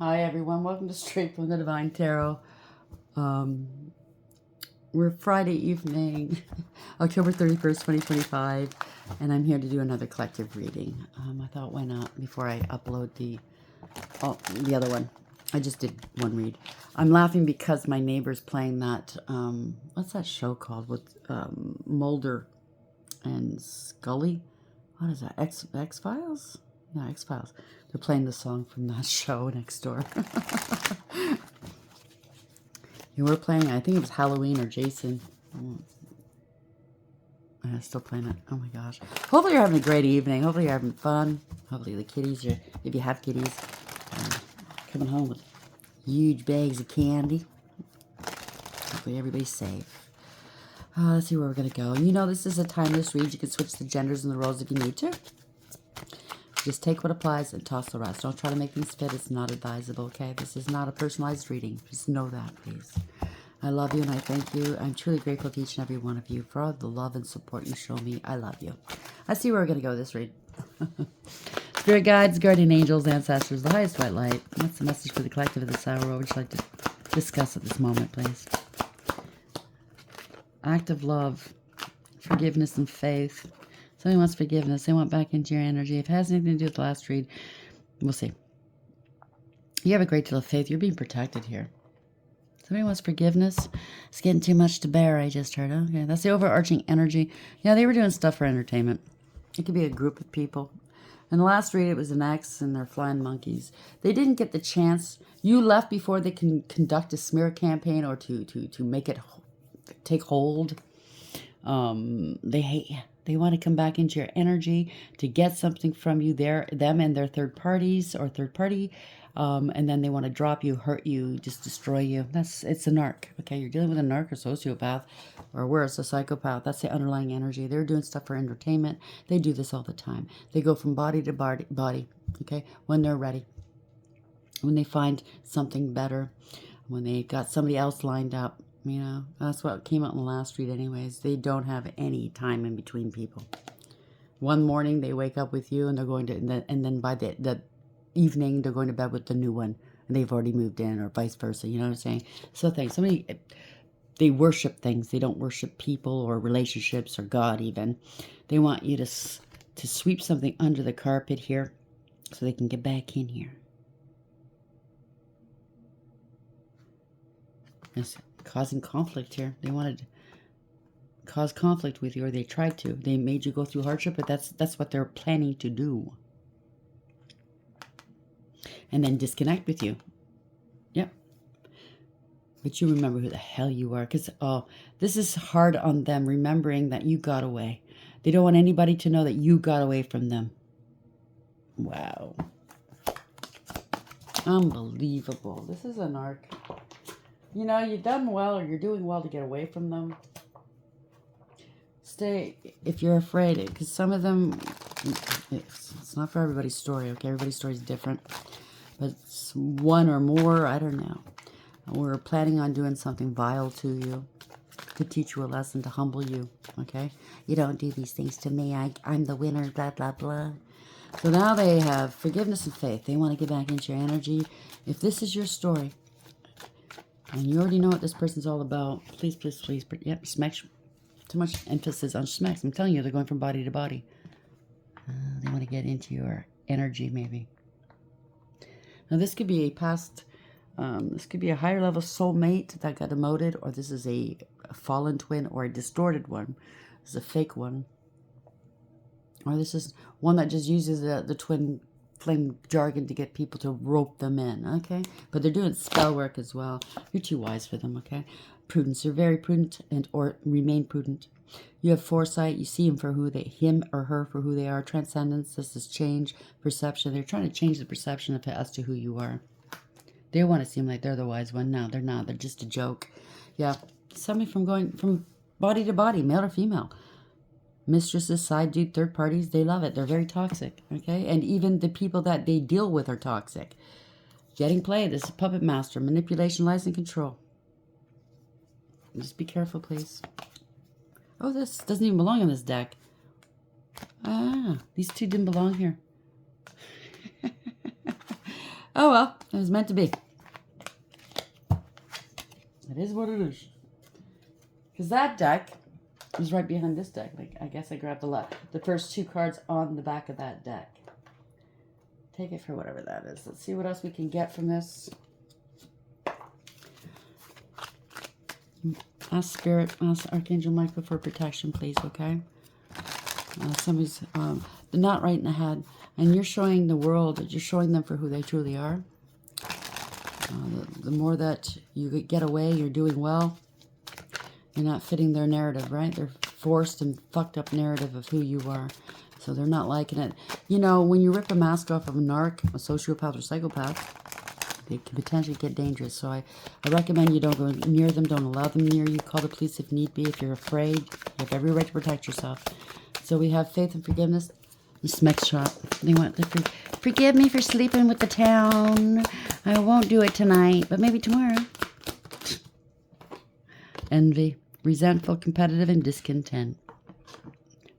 Hi everyone, welcome to Straight from the Divine Tarot. We're Friday evening, October 31st, 2025, and I'm here to do another collective reading. I thought, why not, before I upload the other one. I just did one read. I'm laughing because my neighbor's playing that, what's that show called with Mulder and Scully? What is that, X-Files? Yeah, X-Files. They're playing the song from that show next door. You were playing, I think it was Halloween or Jason. I'm still playing it. Oh my gosh. Hopefully you're having a great evening. Hopefully you're having fun. Hopefully the kitties, if you have kitties, coming home with huge bags of candy. Hopefully everybody's safe. Let's see where we're going to go. You know this is a timeless read. You can switch the genders and the roles if you need to. Just take what applies and toss the rest. Don't try to make things fit. It's not advisable, okay? This is not a personalized reading. Just know that, please. I love you and I thank you. I'm truly grateful to each and every one of you for all the love and support you show me. I love you. Let's see where we're going to go with this read. Spirit guides, guardian angels, ancestors, the highest white light. What's the message for the collective of this hour? What would you like to discuss at this moment, please? Act of love, forgiveness, and faith. Somebody wants forgiveness. They want back into your energy. If it has anything to do with the last read, we'll see. You have a great deal of faith. You're being protected here. Somebody wants forgiveness. It's getting too much to bear, I just heard. Okay, that's the overarching energy. Yeah, they were doing stuff for entertainment. It could be a group of people. In the last read, it was an ex and their flying monkeys. They didn't get the chance. You left before they can conduct a smear campaign or to make it take hold. They hate you. They want to come back into your energy to get something from you, them and their third parties or third party, and then they want to drop you, hurt you, just destroy you. It's a narc. Okay, you're dealing with a narc or sociopath, or worse, a psychopath. That's the underlying energy. They're doing stuff for entertainment. They do this all the time. They go from body to body. Okay, when they're ready, when they find something better, when they've got somebody else lined up. You know, that's what came out in the last read anyways. They don't have any time in between people. One morning they wake up with you and they're going to, and then by the evening they're going to bed with the new one. And they've already moved in or vice versa. You know what I'm saying? So they worship things. They don't worship people or relationships or God even. They want you to sweep something under the carpet here so they can get back in here. Yes. Causing conflict here. They wanted to cause conflict with you, or they tried to. They made you go through hardship, but that's what they're planning to do. And then disconnect with you. Yep. But you remember who the hell you are, because this is hard on them, remembering that you got away. They don't want anybody to know that you got away from them. Wow. Unbelievable. This is an arc. You know, you've done well, or you're doing well to get away from them. Stay if you're afraid, because some of them, it's not for everybody's story, okay? Everybody's story is different. But it's one or more, I don't know. We're planning on doing something vile to you, to teach you a lesson, to humble you, okay? You don't do these things to me. I'm the winner, blah, blah, blah. So now they have forgiveness and faith. They want to get back into your energy. If this is your story, and you already know what this person's all about, please, please, please. Yep, smacks. Too much emphasis on smacks. I'm telling you, they're going from body to body. They want to get into your energy, maybe. Now, this could be a past, this could be a higher level soulmate that got demoted, or this is a fallen twin or a distorted one. This is a fake one. Or this is one that just uses the twin flame jargon to get people to rope them in, okay? But they're doing spell work as well. You're too wise for them, okay? Prudence. You're very prudent or remain prudent. You have foresight. You see him or her for who they are. Transcendence. This is change, perception. They're trying to change the perception as to who you are. They want to seem like they're the wise one. No, they're not. They're just a joke. Yeah. Somebody from going from body to body, male or female. Mistresses, side dude, third parties, they love it. They're very toxic, okay? And even the people that they deal with are toxic. Getting played. This is puppet master, manipulation, lies, and control. Just be careful, please. Oh, this doesn't even belong on this deck. These two didn't belong here. Oh, well, it was meant to be. It is what it is. Because that deck is right behind this deck. Like, I guess I grabbed the first 2 cards on the back of that deck. Take it for whatever that is. Let's see what else we can get from this. Ask Spirit, ask Archangel Michael for protection, please, okay? Somebody's not right in the head. And you're showing the world, that you're showing them for who they truly are. The more that you get away, you're doing well. You're not fitting their narrative, right? Their forced and fucked up narrative of who you are. So they're not liking it. You know, when you rip a mask off of a narc, a sociopath, or psychopath, they can potentially get dangerous. So I recommend you don't go near them. Don't allow them near you. Call the police if need be. If you're afraid, you have every right to protect yourself. So we have faith and forgiveness. This next shot. They want to forgive me for sleeping with the town. I won't do it tonight, but maybe tomorrow. Envy, resentful, competitive, and discontent.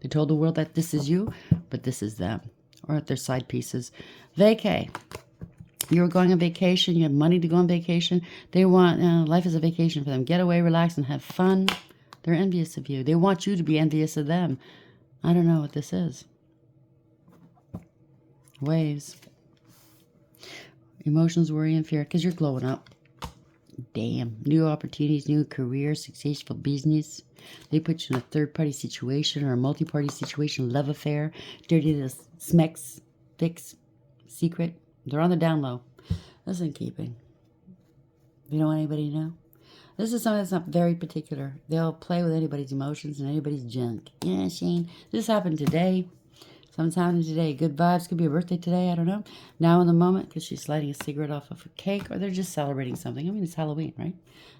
They told the world that this is you, but this is them. Or at their side pieces. Vacay. You're going on vacation. You have money to go on vacation. They want, life is a vacation for them. Get away, relax, and have fun. They're envious of you. They want you to be envious of them. I don't know what this is. Waves. Emotions, worry, and fear. Because you're glowing up. Damn. New opportunities, new career, successful business. They put you in a third-party situation or a multi-party situation, love affair, dirty little smecks, fix, secret. They're on the down low. That's in keeping. You don't want anybody to know? This is something that's not very particular. They'll play with anybody's emotions and anybody's junk. Yeah, Shane. This happened today. Something's happening today. Good vibes. Could be a birthday today. I don't know. Now in the moment, because she's lighting a cigarette off of a cake, or they're just celebrating something. I mean, it's Halloween, right?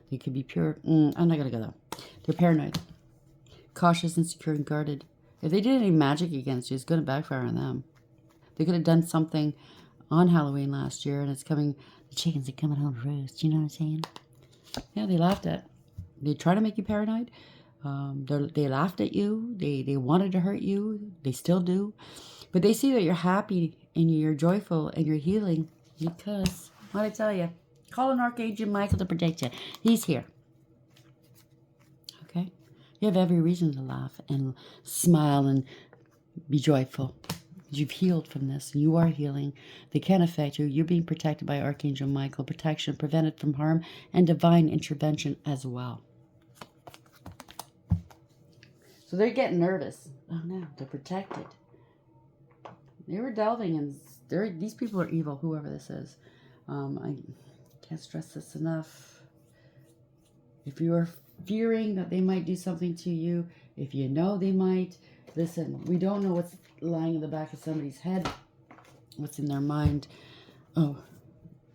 They could be pure. I'm not going to go though. They're paranoid. Cautious, insecure, and guarded. If they did any magic against you, it's going to backfire on them. They could have done something on Halloween last year, and it's coming. The chickens are coming home to roost. You know what I'm saying? Yeah, they laughed at. They try to make you paranoid. They laughed at you. They wanted to hurt you. They still do. But they see that you're happy and you're joyful and you're healing because, what I tell you, call an Archangel Michael to protect you. He's here. Okay? You have every reason to laugh and smile and be joyful. You've healed from this. You are healing. They can't affect you. You're being protected by Archangel Michael. Protection, prevented from harm, and divine intervention as well. So they're getting nervous. Oh no, they're protected. They were delving, and these people are evil, whoever this is. I can't stress this enough. If you are fearing that they might do something to you, if you know they might, listen, we don't know what's lying in the back of somebody's head, what's in their mind. Oh,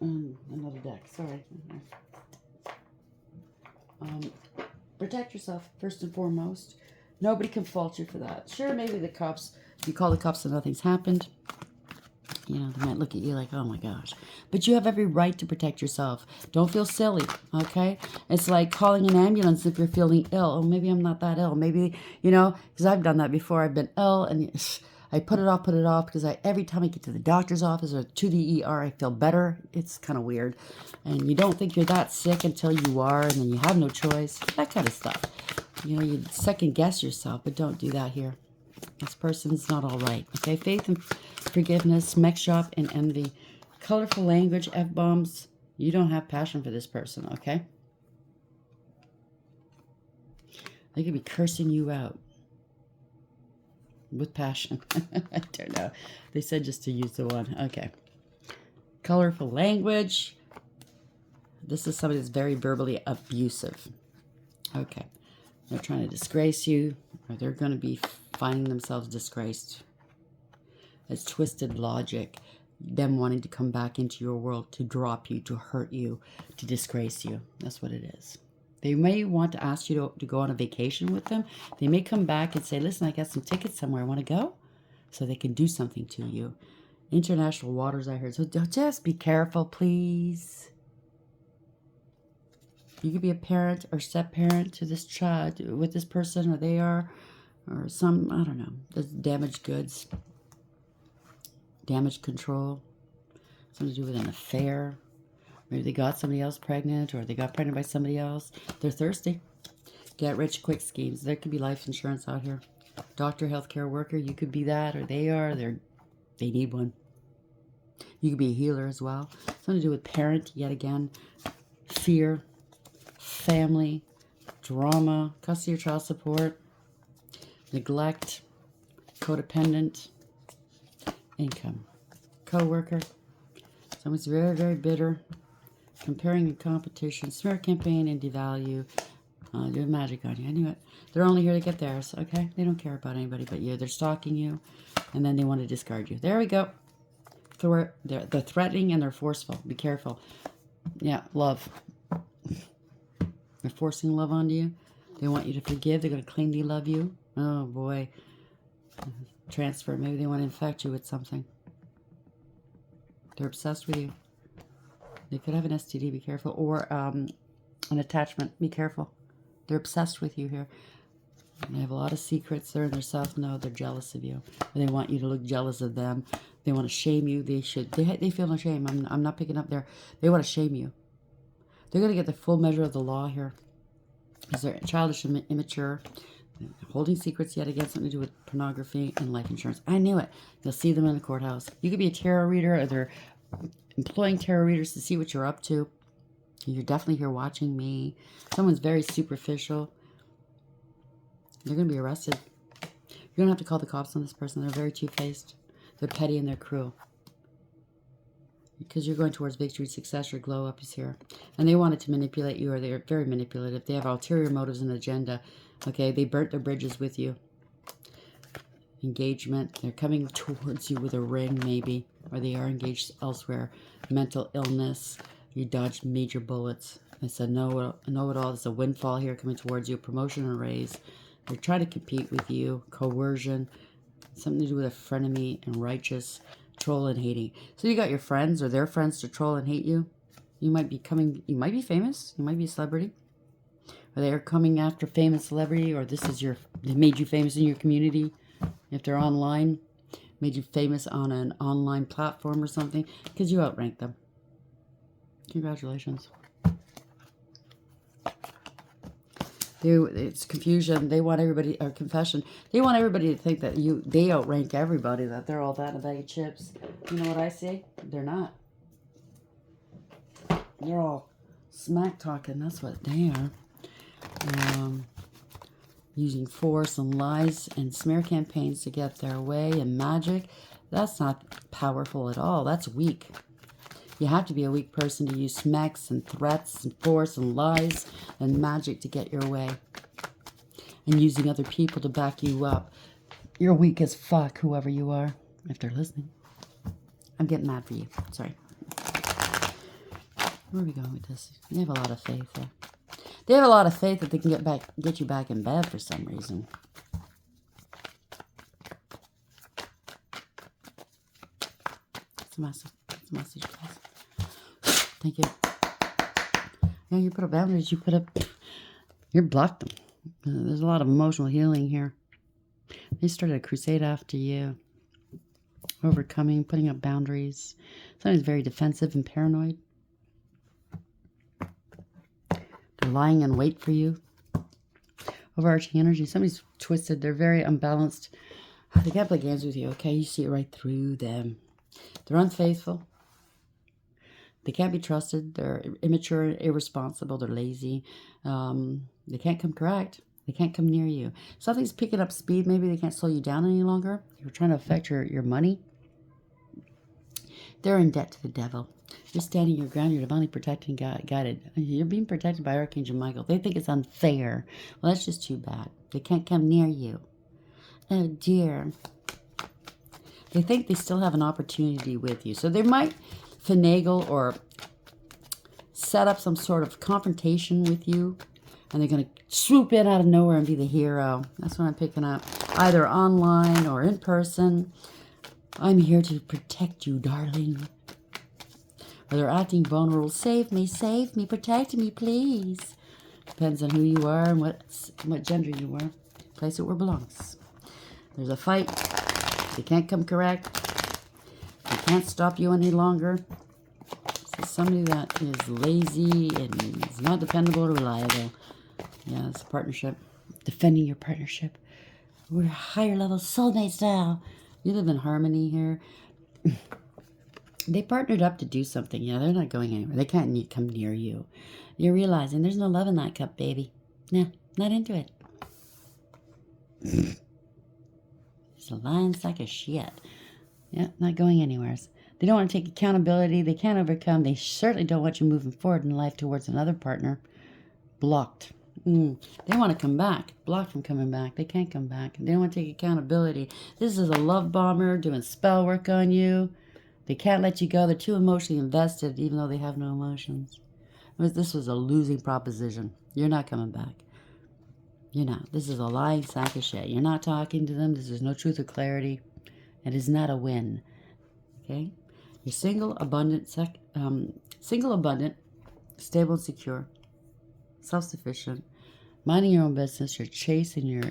another deck, sorry. Protect yourself, first and foremost. Nobody can fault you for that. Sure, maybe the cops, you call the cops and nothing's happened. You know, they might look at you like, oh my gosh. But you have every right to protect yourself. Don't feel silly, okay? It's like calling an ambulance if you're feeling ill. Oh, maybe I'm not that ill. Maybe, you know, because I've done that before. I've been ill and I put it off because every time I get to the doctor's office or to the ER, I feel better. It's kind of weird. And you don't think you're that sick until you are, and then you have no choice. That kind of stuff. You know, you second guess yourself, but don't do that here. This person's not all right. Okay, faith and forgiveness, mech shop, and envy. Colorful language, F-bombs. You don't have passion for this person, okay? They could be cursing you out with passion. I don't know. They said just to use the one. Okay. Colorful language. This is somebody that's very verbally abusive. Okay. They're trying to disgrace you, or they're going to be finding themselves disgraced. It's twisted logic. Them wanting to come back into your world to drop you, to hurt you, to disgrace you. That's what it is. They may want to ask you to go on a vacation with them. They may come back and say, listen, I got some tickets somewhere. I want to go? So they can do something to you. International waters, I heard. So just be careful, please. You could be a parent or step-parent to this child, with this person, or they are, or some, I don't know. There's damaged goods, damage control. Something to do with an affair. Maybe they got somebody else pregnant, or they got pregnant by somebody else. They're thirsty. Get rich quick schemes. There could be life insurance out here. Doctor, healthcare worker, you could be that, or they are. They need one. You could be a healer as well. Something to do with parent, yet again. Fear, family, drama, custody or child support, neglect, codependent, income, co-worker. Someone's very, very bitter, comparing and competition, smear campaign and devalue. Doing magic on you. I knew it. They're only here to get theirs, okay? They don't care about anybody but you. They're stalking you, and then they want to discard you. There we go. They're threatening and they're forceful. Be careful. Yeah, love. They're forcing love onto you. They want you to forgive. They're going to claim they love you. Oh, boy. Transfer. Maybe they want to infect you with something. They're obsessed with you. They could have an STD. Be careful. Or an attachment. Be careful. They're obsessed with you here. They have a lot of secrets. They're in their self-know. They're jealous of you. And they want you to look jealous of them. They want to shame you. They feel no shame. I'm not picking up there. They want to shame you. They're going to get the full measure of the law here. Because they're childish and immature. Holding secrets yet again. Something to do with pornography and life insurance. I knew it. You'll see them in the courthouse. You could be a tarot reader, or they're employing tarot readers to see what you're up to. You're definitely here watching me. Someone's very superficial. They're going to be arrested. You don't have to call the cops on this person. They're very two-faced. They're petty and they're cruel. Because you're going towards victory, success, your glow up is here. And they wanted to manipulate you, or they're very manipulative. They have ulterior motives and agenda. Okay, they burnt their bridges with you. Engagement. They're coming towards you with a ring, maybe. Or they are engaged elsewhere. Mental illness. You dodged major bullets. I said, know it all. There's a windfall here coming towards you. Promotion or raise. They're trying to compete with you. Coercion. Something to do with a frenemy and righteous. Troll and hating. So you got your friends or their friends to troll and hate you. You might be famous. You might be a celebrity. Or they are coming after famous celebrity, or they made you famous in your community. If they're online, made you famous on an online platform or something, because you outrank them. Congratulations. It's confusion. They want everybody, or confession. They want everybody to think that they outrank everybody, that they're all that in a bag of chips. You know what I say? They're not. They're all smack talking. That's what they are. Using force and lies and smear campaigns to get their way and magic. That's not powerful at all. That's weak. You have to be a weak person to use smacks and threats and force and lies and magic to get your way. And using other people to back you up. You're weak as fuck, whoever you are, if they're listening. I'm getting mad for you. Sorry. Where are we going with this? They have a lot of faith there. They have a lot of faith that they can get you back in bed for some reason. It's a message. It's a message, please. Thank you. Yeah, you put up boundaries. You blocked them. There's a lot of emotional healing here. They started a crusade after you. Overcoming, putting up boundaries. Somebody's very defensive and paranoid. They're lying in wait for you. Overarching energy. Somebody's twisted. They're very unbalanced. They can't play games with you, okay? You see it right through them. They're unfaithful. They can't be trusted. They're immature, irresponsible. They're lazy. They can't come correct. They can't come near you. Something's picking up speed. Maybe they can't slow you down any longer. You're trying to affect your money. They're in debt to the devil. You're standing your ground. You're divinely protected and guided. You're being protected by Archangel Michael. They think it's unfair. Well, that's just too bad. They can't come near you. Oh, dear. They think they still have an opportunity with you. So they might finagle or set up some sort of confrontation with you, and they're going to swoop in out of nowhere and be the hero. That's what I'm picking up, either online or in person. I'm here to protect you, darling. Or they're acting vulnerable. Save me, protect me, please. Depends on who you are and what gender you are. Place it where it belongs. There's a fight. They can't come correct. They can't stop you any longer. somebody that is lazy and is not dependable or reliable. Yeah, it's a partnership. Defending your partnership. We're higher level soulmates now. You live in harmony here. They partnered up to do something. Yeah, they're not going anywhere. They can't come near you. You're realizing there's no love in that cup, baby. Nah, not into it. It's a lying sack of shit. Yeah, not going anywhere. They don't want to take accountability. They can't overcome. They certainly don't want you moving forward in life towards another partner. Blocked. They want to come back. Blocked from coming back. They can't come back. They don't want to take accountability. This is a love bomber doing spell work on you. They can't let you go. They're too emotionally invested, even though they have no emotions. This was a losing proposition. You're not coming back. You're not. This is a lying sack of shit. You're not talking to them. This is no truth or clarity. It is not a win. Okay? You're single, abundant, stable and secure, self-sufficient, minding your own business. You're chasing your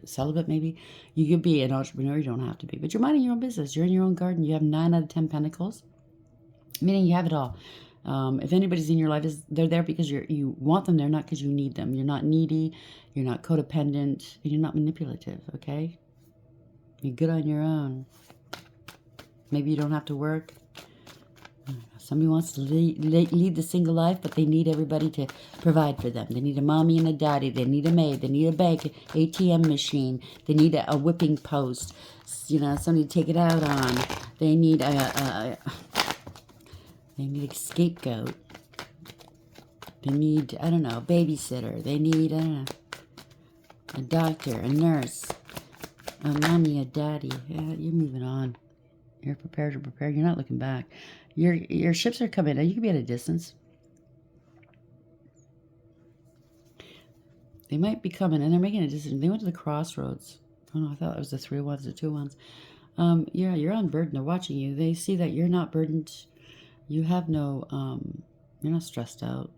celibate, maybe. You could be an entrepreneur. You don't have to be. But you're minding your own business. You're in your own garden. You have 9 out of 10 pentacles, meaning you have it all. If anybody's in your life, they're there because you want them there, not because you need them. You're not needy. You're not codependent. And you're not manipulative, okay? You're good on your own. Maybe you don't have to work. Somebody wants to lead the single life, but they need everybody to provide for them. They need a mommy and a daddy. They need a maid. They need a bank, ATM machine. They need a whipping post. Somebody to take it out on. They need a scapegoat. They need, I don't know, a babysitter. They need, I don't know, a doctor, a nurse, a mommy, a daddy. Yeah, you're moving on. You're prepared to prepare. You're not looking back. Your ships are coming. Now, you can be at a distance. They might be coming, and they're making a decision. They went to the crossroads. Oh, no, I thought it was the 3 ones, the 2 ones. Yeah, you're unburdened. They're watching you. They see that you're not burdened. You have no, you're not stressed out.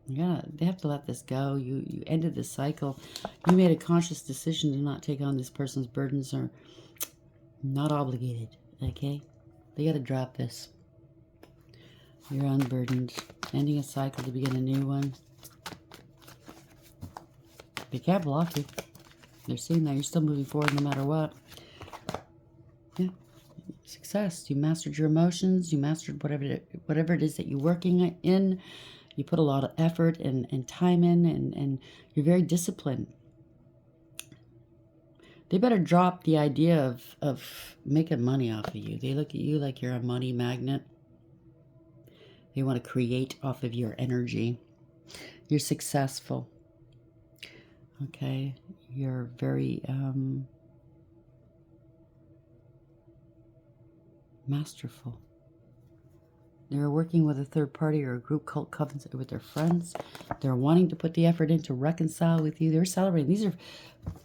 They have to let this go. You ended this cycle. You made a conscious decision to not take on this person's burdens or not obligated, okay? They got to drop this. You're unburdened. Ending a cycle to begin a new one. They can't block you. They're seeing that you're still moving forward no matter what. Yeah. Success. You mastered your emotions. You mastered whatever it is that you're working in. You put a lot of effort and time in, and you're very disciplined. They better drop the idea of making money off of you. They look at you like you're a money magnet. They want to create off of your energy. You're successful. Okay? You're very masterful. They're working with a third party or a group cult covenant with their friends. They're wanting to put the effort in to reconcile with you. They're celebrating. These are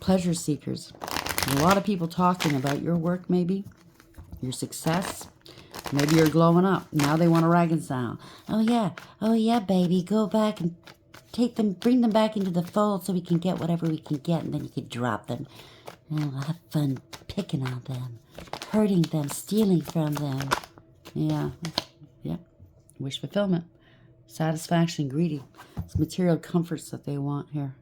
pleasure seekers. There's a lot of people talking about your work, maybe, your success. Maybe you're glowing up. Now they want to reconcile. Oh yeah, baby, go back and bring them back into the fold so we can get whatever we can get, and then you can drop them. And we'll have fun picking on them, hurting them, stealing from them. Yeah. Wish fulfillment, satisfaction, greedy. It's material comforts that they want here.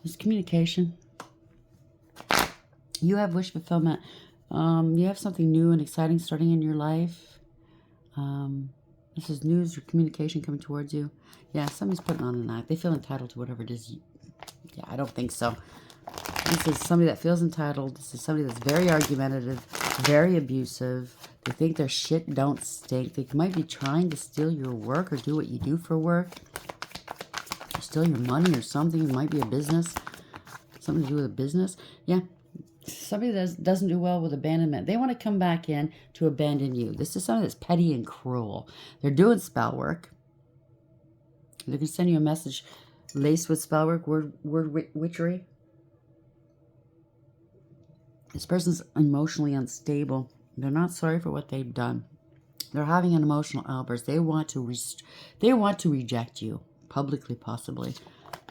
It's communication. You have wish fulfillment. You have something new and exciting starting in your life. This is news or communication coming towards you. Yeah, somebody's putting on an act. They feel entitled to whatever it is. Yeah, I don't think so. This is somebody that feels entitled. This is somebody that's very argumentative, very abusive. They think their shit don't stink. They might be trying to steal your work or do what you do for work. Or steal your money or something. It might be a business. Something to do with a business. Yeah. Somebody that doesn't do well with abandonment. They want to come back in to abandon you. This is somebody that's petty and cruel. They're doing spell work. They can send you a message laced with spell work, word witchery. This person's emotionally unstable. They're not sorry for what they've done. They're having an emotional outburst. They want to reject you publicly, possibly.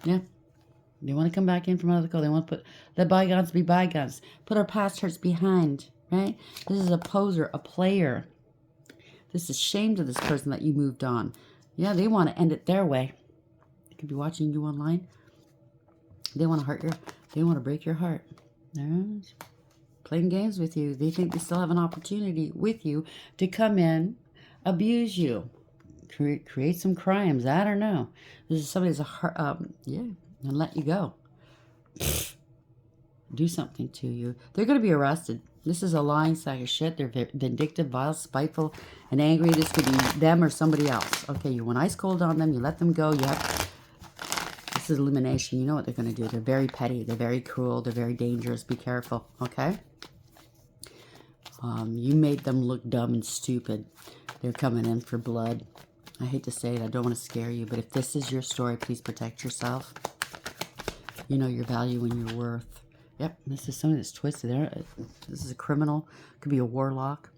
Yeah. They want to come back in from another call. They want to let bygones be bygones. Put our past hurts behind, right? This is a poser, a player. This is shame to this person that you moved on. Yeah, they want to end it their way. They could be watching you online. They want to hurt they want to break your heart. They're playing games with you. They think they still have an opportunity with you to come in, abuse you, create some crimes. I don't know. This is somebody's and let you go. Do something to you. They're going to be arrested. This is a lying sack of shit. They're vindictive, vile, spiteful, and angry. This could be them or somebody else. Okay, you went ice cold on them. You let them go. This is elimination. You know what they're going to do. They're very petty. They're very cruel. They're very dangerous. Be careful, okay? You made them look dumb and stupid. They're coming in for blood. I hate to say it. I don't want to scare you, but if this is your story, please protect yourself. You know your value and your worth. Yep, this is something that's twisted. This is a criminal. Could be a warlock.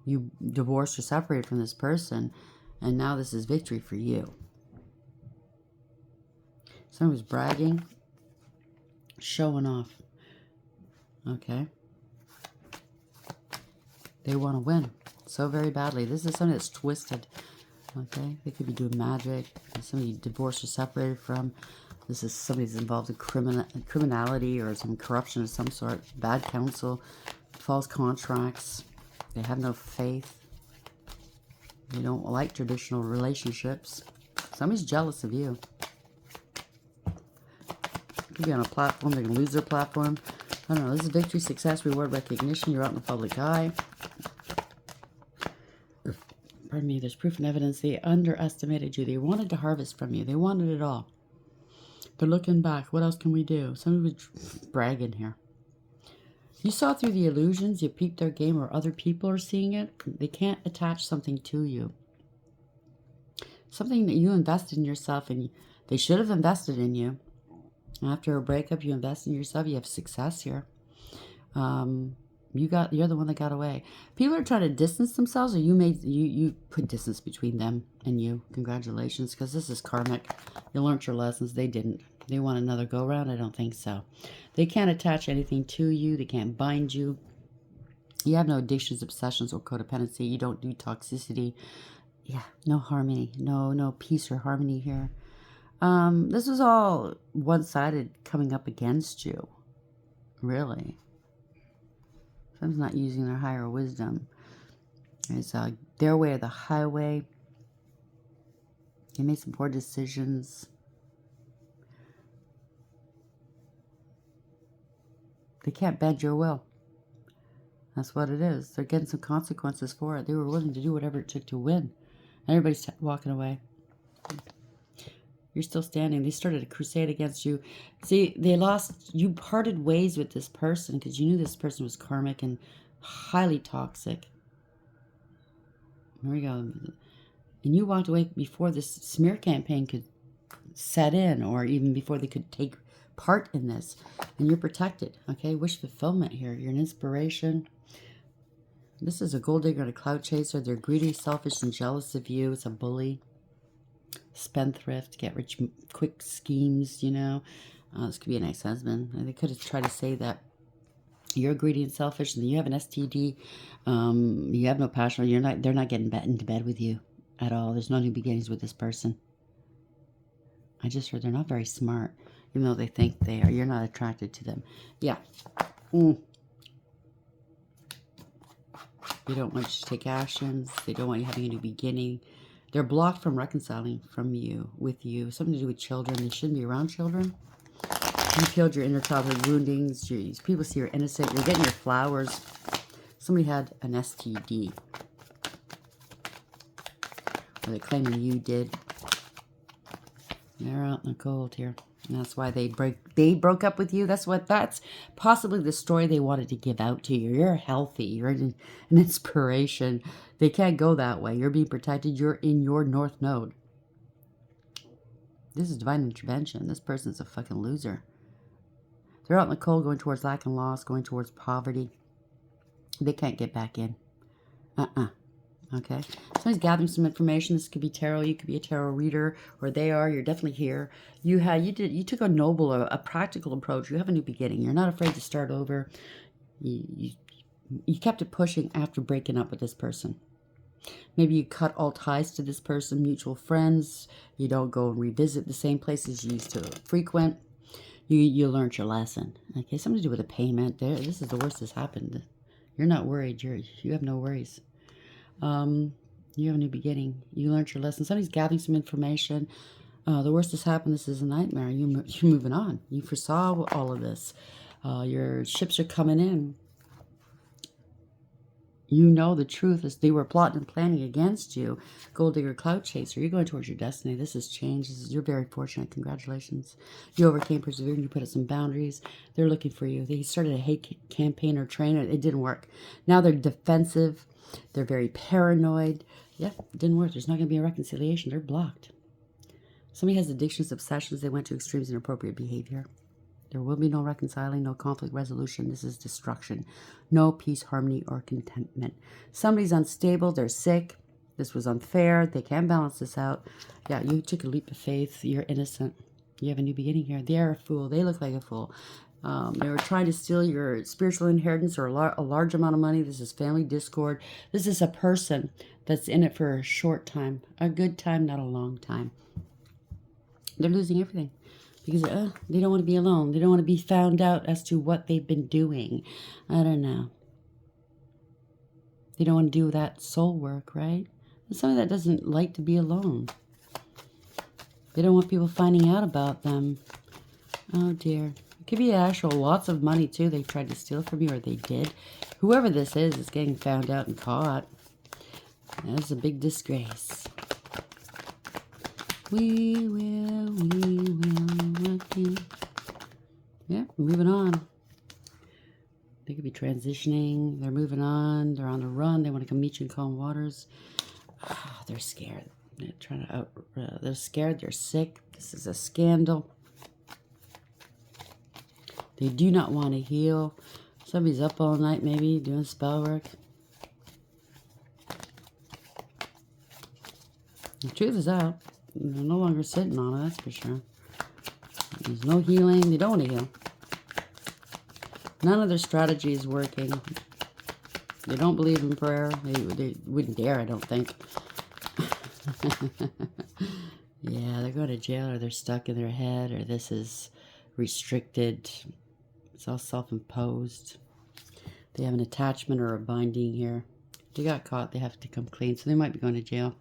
You divorced or separated from this person, and now this is victory for you. Someone was bragging, showing off. Okay. They want to win so very badly. This is something that's twisted. Okay. They could be doing magic. Somebody divorced or separated from. This is somebody that's involved in criminality or some corruption of some sort. Bad counsel. False contracts. They have no faith. They don't like traditional relationships. Somebody's jealous of you. Could be on a platform. They're going to lose their platform. I don't know. This is victory, success, reward, recognition. You're out in the public eye. Pardon me. There's proof and evidence. They underestimated you. They wanted to harvest from you. They wanted it all. But looking back, what else can we do? Somebody was bragging here. You saw through the illusions. You peeped their game, or other people are seeing it. They can't attach something to you. Something that you invested in yourself, and they should have invested in you. After a breakup, you invest in yourself. You have success here. You're the one that got away. People are trying to distance themselves, or you put distance between them and you. Congratulations, because this is karmic. You learned your lessons. They didn't. They want another go round? I don't think so. They can't attach anything to you. They can't bind you. You have no addictions, obsessions, or codependency. You don't do toxicity. Yeah, no harmony. No peace or harmony here. This was all one-sided coming up against you. Really. Someone's not using their higher wisdom. It's their way or the highway. They made some poor decisions. They can't bend your will. That's what it is. They're getting some consequences for it. They were willing to do whatever it took to win. Everybody's walking away. You're still standing. They started a crusade against you. See, they lost. You parted ways with this person because you knew this person was karmic and highly toxic. There we go. And you walked away before this smear campaign could set in, or even before they could take part in this. And you're protected. Okay, wish fulfillment here. You're an inspiration. This is a gold digger and a cloud chaser. They're greedy, selfish, and jealous of you. It's a bully. Spendthrift, get rich quick schemes, you know. This could be an ex-husband. They could have tried to say that you're greedy and selfish, and you have an STD. You have no passion. They're not getting into bed with you at all. There's no new beginnings with this person. I just heard they're not very smart, even though they think they are. You're not attracted to them. Yeah. They don't want you to take actions. They don't want you having a new beginning. They're blocked from reconciling with you. Something to do with children. They shouldn't be around children. You killed your inner childhood woundings. People see you're innocent. You're getting your flowers. Somebody had an STD. Or they're claiming you did. They're out in the cold here. And that's why they broke up with you. That's possibly the story they wanted to give out to you. You're healthy. You're an inspiration. They can't go that way. You're being protected. You're in your north node. This is divine intervention. This person's a fucking loser. They're out in the cold, going towards lack and loss, going towards poverty. They can't get back in. Okay, somebody's gathering some information. This could be tarot. You could be a tarot reader, or they are. You're definitely here. You took a noble, a practical approach. You have a new beginning. You're not afraid to start over. You kept it pushing after breaking up with this person. Maybe you cut all ties to this person, mutual friends. You don't go and revisit the same places you used to frequent. You learned your lesson. Okay, something to do with a payment. This is the worst that's happened. You're not worried. You have no worries. You have a new beginning. You learned your lesson. Somebody's gathering some information. The worst has happened. This is a nightmare. You're moving on. You foresaw all of this. Your ships are coming in. You know the truth is they were plotting and planning against you. Gold digger, cloud chaser. You're going towards your destiny. This has changed. You're very fortunate. Congratulations. You overcame, persevered, and you put up some boundaries. They're looking for you. They started a hate campaign or train. It didn't work. Now they're defensive. They're very paranoid. Yeah, it didn't work. There's not going to be a reconciliation. They're blocked. Somebody has addictions, obsessions. They went to extremes, inappropriate behavior. There will be no reconciling, no conflict resolution. This is destruction. No peace, harmony, or contentment. Somebody's unstable. They're sick. This was unfair. They can't balance this out. Yeah, you took a leap of faith. You're innocent. You have a new beginning here. They are a fool. They look like a fool. They were trying to steal your spiritual inheritance or a large amount of money. This is family discord. This is a person that's in it for a short time. A good time, not a long time. They're losing everything. Because they don't want to be alone. They don't want to be found out as to what they've been doing. I don't know. They don't want to do that soul work, right? There's somebody that doesn't like to be alone. They don't want people finding out about them. Oh, dear. It could be actual lots of money, too. They tried to steal from you, or they did. Whoever this is getting found out and caught. That's a big disgrace. We will rock you. Yeah, moving on. They could be transitioning. They're moving on. They're on the run. They want to come meet you in calm waters. Oh, they're scared. They're trying to they're scared. They're sick. This is a scandal. They do not want to heal. Somebody's up all night, maybe doing spell work. The truth is out. They're no longer sitting on it, that's for sure. There's no healing. They don't want to heal. None of their strategy is working. They don't believe in prayer. They wouldn't dare, I don't think. Yeah, they're going to jail, or they're stuck in their head, or this is restricted. It's all self-imposed. They have an attachment or a binding here. If they got caught, they have to come clean, so they might be going to jail.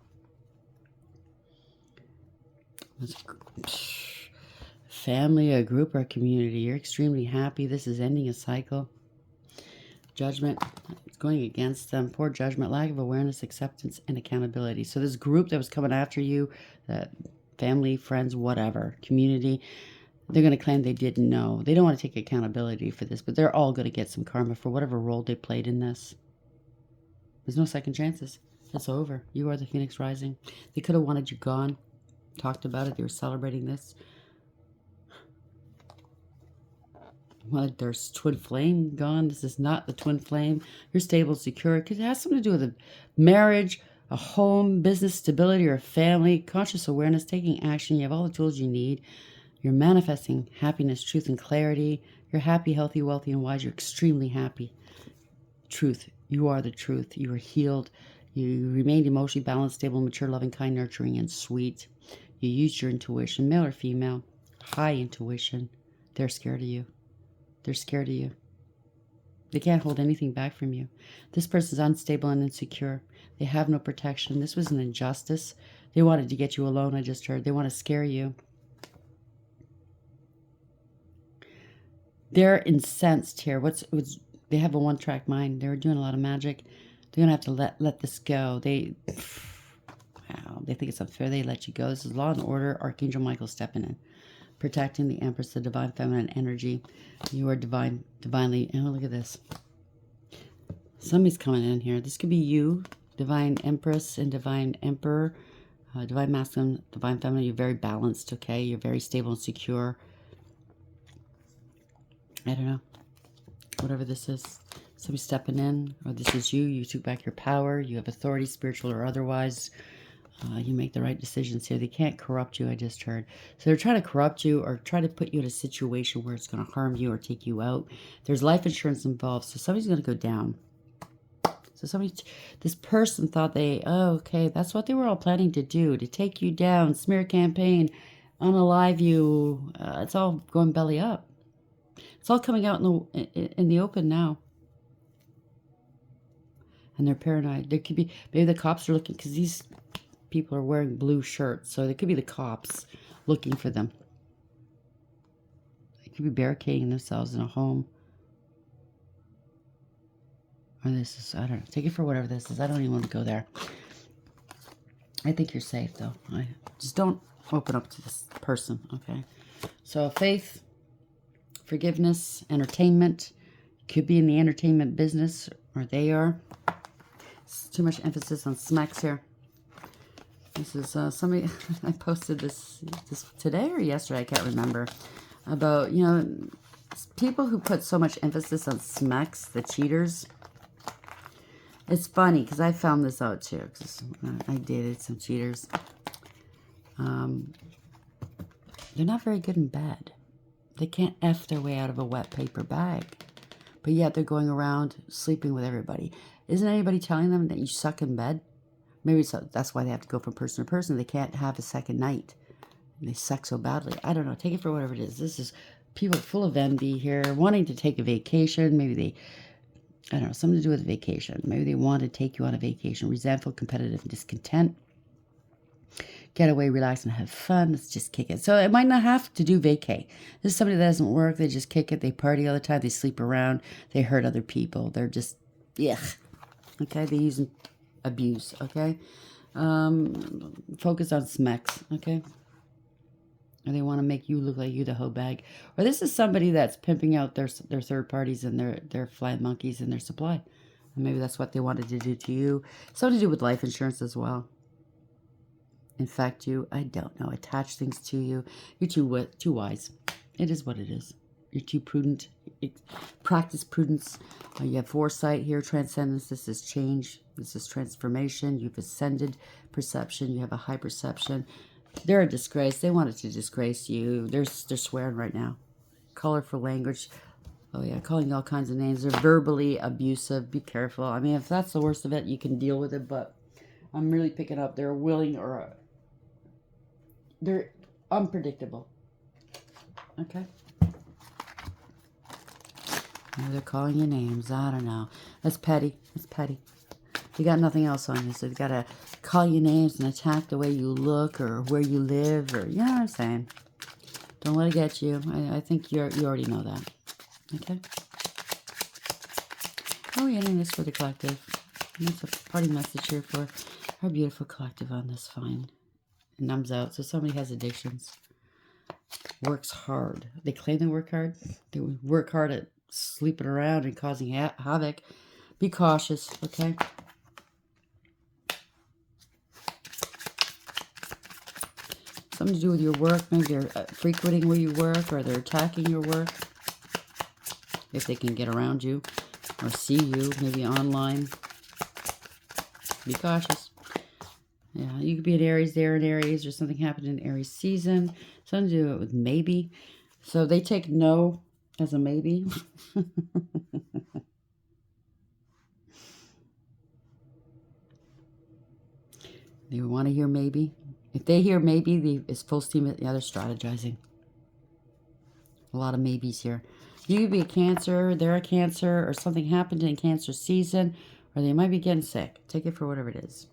Family, a group, or a community. You're extremely happy. This is ending a cycle. Judgment. It's going against them. Poor judgment. Lack of awareness, acceptance, and accountability. So this group that was coming after you, that family, friends, whatever, community, they're going to claim they didn't know. They don't want to take accountability for this, but they're all going to get some karma for whatever role they played in this. There's no second chances. It's over. You are the Phoenix Rising. They could have wanted you gone. Talked about it. They were celebrating this. Well, there's twin flame gone. This is not the twin flame. You're stable, secure. It has something to do with a marriage, a home, business stability, or a family, conscious awareness, taking action. You have all the tools you need. You're manifesting happiness, truth, and clarity. You're happy, healthy, wealthy, and wise. You're extremely happy. Truth. You are the truth. You are healed. You remained emotionally balanced, stable, mature, loving, kind, nurturing, and sweet. You used your intuition, male or female. High intuition. They're scared of you. They're scared of you. They can't hold anything back from you. This person's unstable and insecure. They have no protection. This was an injustice. They wanted to get you alone, I just heard. They want to scare you. They're incensed here. They have a one-track mind. They're doing a lot of magic. They're gonna have to let this go. Wow, they think it's unfair. They let you go. This is law and order. Archangel Michael stepping in, protecting the Empress, the divine feminine energy. You are divinely. Oh, look at this. Somebody's coming in here. This could be you, divine Empress and divine Emperor, divine masculine, divine feminine. You're very balanced. Okay, you're very stable and secure. I don't know. Whatever this is. Somebody stepping in, or this is you. You took back your power. You have authority, spiritual or otherwise. You make the right decisions here. They can't corrupt you, I just heard. So they're trying to corrupt you or try to put you in a situation where it's going to harm you or take you out. There's life insurance involved, so somebody's going to go down. So this person thought okay, that's what they were all planning to do, to take you down, smear campaign, unalive you. It's all going belly up. It's all coming out in the open now. And they're paranoid. There could be, maybe the cops are looking, because these people are wearing blue shirts, so they could be the cops looking for them. They could be barricading themselves in a home. Or this is, I don't know. Take it for whatever this is. I don't even want to go there. I think you're safe, though. Just don't open up to this person, okay? So faith, forgiveness, entertainment. Could be in the entertainment business, or they are. It's too much emphasis on smacks here. This is somebody, I posted this today or yesterday, I can't remember, about, people who put so much emphasis on smacks, the cheaters. It's funny, because I found this out too, because I dated some cheaters. They're not very good in bed. They can't F their way out of a wet paper bag. But yet they're going around sleeping with everybody. Isn't anybody telling them that you suck in bed? Maybe that's why they have to go from person to person. They can't have a second night. They suck so badly. I don't know. Take it for whatever it is. This is people full of envy here, wanting to take a vacation. Maybe they, I don't know, something to do with vacation. Maybe they want to take you on a vacation. Resentful, competitive, discontent. Get away, relax, and have fun. Let's just kick it. So it might not have to do vacay. This is somebody that doesn't work. They just kick it. They party all the time. They sleep around. They hurt other people. They're just, okay? They use abuse, okay? Focus on smacks, okay? Or they want to make you look like you the hoe bag. Or this is somebody that's pimping out their third parties and their flying monkeys and their supply. And maybe that's what they wanted to do to you. Something to do with life insurance as well. Infect you, I don't know, attach things to you. You're too wise. It is what it is. You're too prudent. Practice prudence. You have foresight here, transcendence. This is change. This is transformation. You've ascended perception. You have a high perception. They're a disgrace. They wanted to disgrace you. They're swearing right now. Colorful language. Oh yeah, calling you all kinds of names. They're verbally abusive. Be careful. I mean, if that's the worst of it, you can deal with it. But I'm really picking up. They're willing or they're unpredictable. Okay. Maybe they're calling you names. I don't know. That's petty. That's petty. You got nothing else on you, so you got to call you names and attack the way you look or where you live, or you know what I'm saying. Don't let it get you. I think you already know that. Okay. Oh, yeah, and this for the collective. And that's a party message here for our beautiful collective on this fine. It numbs out. So somebody has addictions. Works hard. They claim they work hard. They work hard at sleeping around and causing havoc. Be cautious, okay? Something to do with your work. Maybe they're frequenting where you work, or they're attacking your work. If they can get around you or see you, maybe online. Be cautious. Yeah, you could be an Aries there in Aries, or something happened in Aries season. Something to do with maybe. So they take no as a maybe. They want to hear maybe. If they hear maybe, it's full steam. Yeah, they're strategizing. A lot of maybes here. You could be a Cancer, they're a Cancer, or something happened in Cancer season, or they might be getting sick. Take it for whatever it is.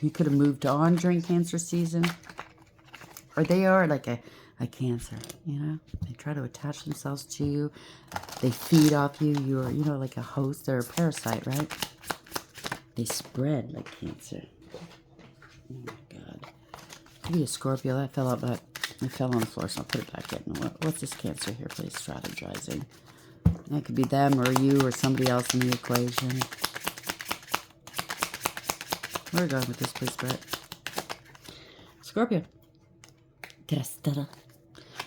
You could have moved on during Cancer season, or they are like a Cancer, you know? They try to attach themselves to you. They feed off you. You're, like a host or a parasite, right? They spread like Cancer. Oh my God. Could be a Scorpio. That fell out, but it fell on the floor, so I'll put it back in. What's this Cancer here, please? Strategizing. That could be them or you or somebody else in the equation. Where are we going with this, please, Brett? Scorpio.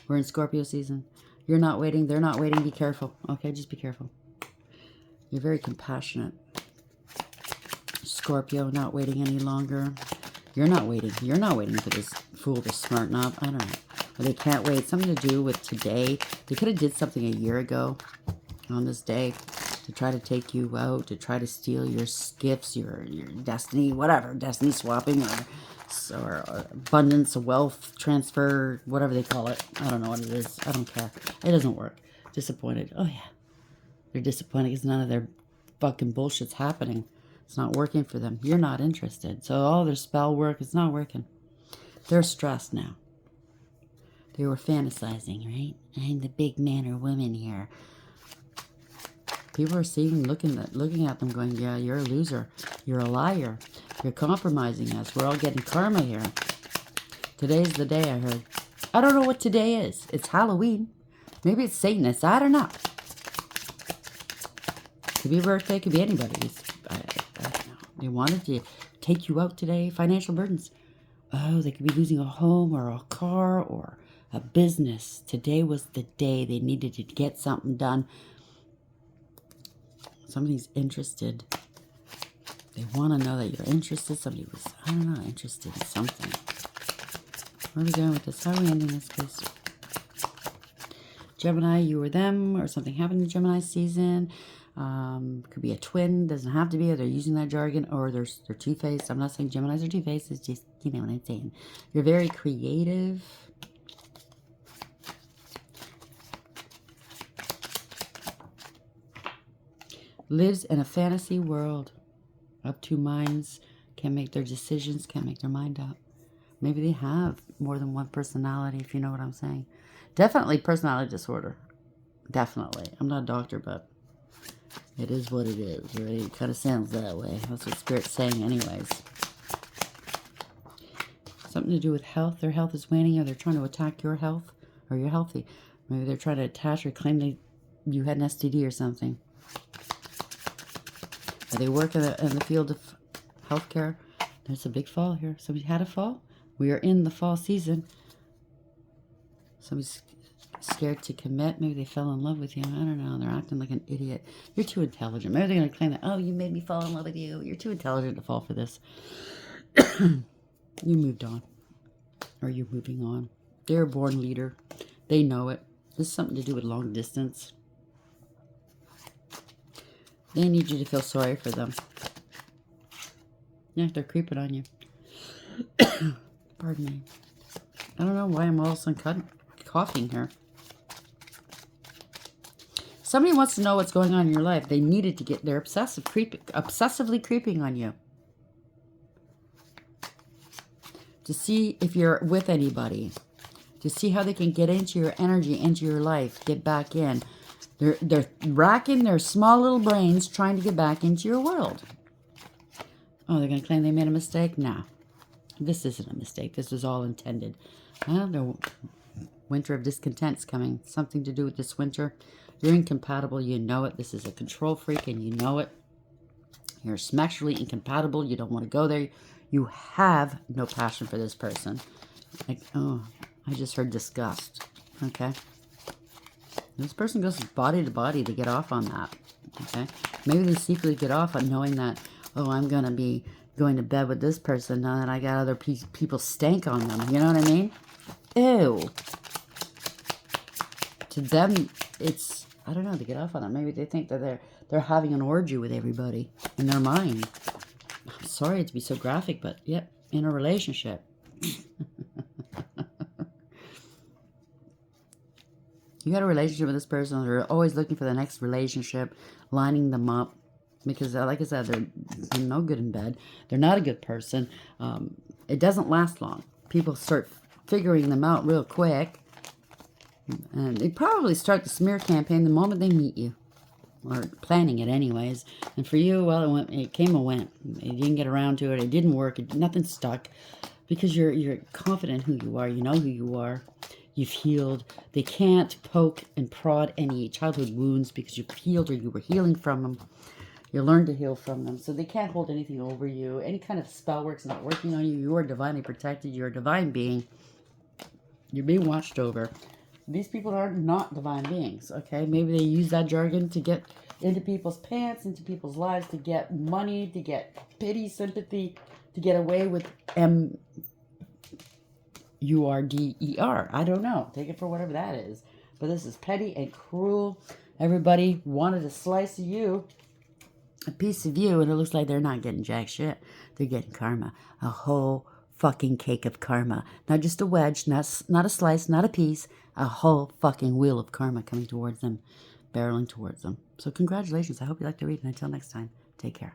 We're in Scorpio season. You're not waiting. They're not waiting. Be careful. Okay, just be careful. You're very compassionate. Scorpio, not waiting any longer. You're not waiting. You're not waiting for this fool to smarten up. I don't know. But they can't wait. Something to do with today. They could have did something a year ago on this day to try to take you out, to try to steal your gifts, your destiny, whatever. Destiny swapping or abundance, wealth transfer, whatever they call it. I don't know what it is. I don't care. It doesn't work. Disappointed. Oh, yeah. They're disappointed because none of their fucking bullshit's happening. It's not working for them. You're not interested. So all their spell work is not working. They're stressed now. They were fantasizing, right? I'm the big man or woman here. People are seeing, looking at them going, yeah, you're a loser. You're a liar. You're compromising us. We're all getting karma here. Today's the day, I heard. I don't know what today is. It's Halloween. Maybe it's Satanist. I don't know. Could be a birthday. Could be anybody's. I don't know. They wanted to take you out today. Financial burdens. Oh, they could be losing a home or a car or a business. Today was the day they needed to get something done. Somebody's interested. They want to know that you're interested. Somebody was, I don't know, interested in something. Where are we going with this? How are we ending this, please? Gemini, you or them, or something happened in Gemini season. Could be a twin. Doesn't have to be. Or they're using that jargon, or they're two-faced. I'm not saying Geminis are two-faced. It's just, you know what I'm saying. You're very creative. Lives in a fantasy world. Up two minds. Can't make their decisions. Can't make their mind up. Maybe they have more than one personality, if you know what I'm saying. Definitely personality disorder. Definitely. I'm not a doctor, but it is what it is, right? It kind of sounds that way. That's what Spirit's saying anyways. Something to do with health. Their health is waning, or they're trying to attack your health, or you're healthy. Maybe they're trying to attach or claim you had an STD or something. Or they work in the field of healthcare. There's a big fall here. Somebody had a fall. We are in the fall season. Somebody's scared to commit. Maybe they fell in love with you. I don't know. They're acting like an idiot. You're too intelligent. Maybe they're going to claim that, oh, you made me fall in love with you. You're too intelligent to fall for this. You moved on. Or you're moving on. They're a born leader. They know it. This is something to do with long distance. They need you to feel sorry for them. Yeah, they're creeping on you. Pardon me. I don't know why I'm all of a sudden coughing here. Somebody wants to know what's going on in your life. They needed to get, they're obsessively creeping on you. To see if you're with anybody. To see how they can get into your energy, into your life. Get back in. They're racking their small little brains trying to get back into your world. Oh, they're going to claim they made a mistake? Nah. This isn't a mistake. This was all intended. Well, the winter of discontent's coming. Something to do with this winter. You're incompatible. You know it. This is a control freak and you know it. You're sexually incompatible. You don't want to go there. You have no passion for this person. Like, oh, I just heard disgust. Okay. This person goes body to body to get off on that. Okay. Maybe they secretly get off on knowing that, oh, I'm going to be going to bed with this person now that I got other people stank on them. You know what I mean? Ew. To them, it's, I don't know, to get off on that. Maybe they think that they're having an orgy with everybody in their mind. I'm sorry to be so graphic, but yep, in a relationship. You got a relationship with this person. They're always looking for the next relationship, lining them up. Because, like I said, they're no good in bed. They're not a good person. It doesn't last long. People start figuring them out real quick. And they probably start the smear campaign the moment they meet you. Or planning it anyways. And for you, well, it came and went. You didn't get around to it. It didn't work. Nothing stuck. Because you're confident who you are. You know who you are. You've healed. They can't poke and prod any childhood wounds because you've healed or you were healing from them. You learn to heal from them. So they can't hold anything over you. Any kind of spell work's not working on you. You are divinely protected. You're a divine being. You're being watched over. These people are not divine beings, okay? Maybe they use that jargon to get into people's pants, into people's lives to get money, to get pity, sympathy, to get away with M-U-R-D-E-R. I don't know. Take it for whatever that is. But this is petty and cruel. Everybody wanted a slice of you, a piece of you, and it looks like they're not getting jack shit. They're getting karma. A whole fucking cake of karma. Not just a wedge, not a slice, not a piece. A whole fucking wheel of karma coming towards them, barreling towards them. So congratulations. I hope you like the read, and until next time, take care.